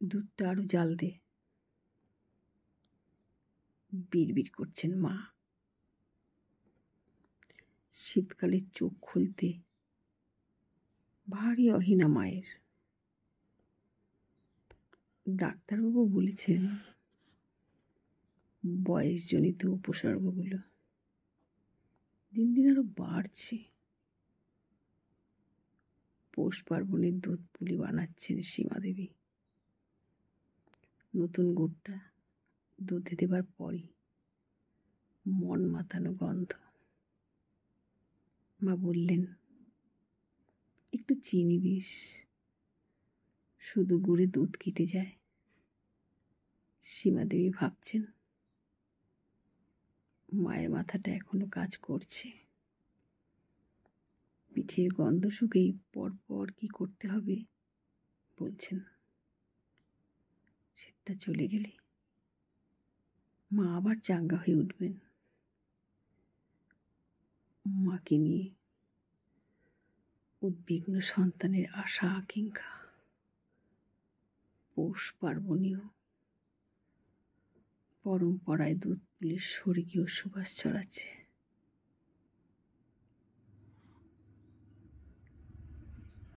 দুধটা আরও জাল দে, বিড়বিড় করছেন মা। শীতকালে চোখ খুলতে ভারী অহিনা মায়ের। ডাক্তারবাবু বলেছেন বয়সজনিত উপসর্গগুলো দিন দিন আরো বাড়ছে। পৌষ পার্বণের দুধ পুলি বানাচ্ছেন সীমা দেবী। নতুন গুড়টা দুধে দেবার পরই মন মাতানো গন্ধ। মা বললেন, একটু চিনি দিস, শুধু গুড়ে দুধ কেটে যায়। সীমা দেবী ভাবছেন মায়ের মাথাটা এখনো কাজ করছে। পিঠের গন্ধ শুকেই পরপর কি করতে হবে বলছেন। শীতটা চলে গেলে মা আবার চাঙ্গা হয়ে উঠবেন। মাকে নিয়ে উদ্বিগ্ন সন্তানের আশা আকাঙ্ক্ষা পৌষ পার্বণীয় পরম্পরায় দুধ পুলির স্বর্গীয় সুবাস ছড়াচ্ছে।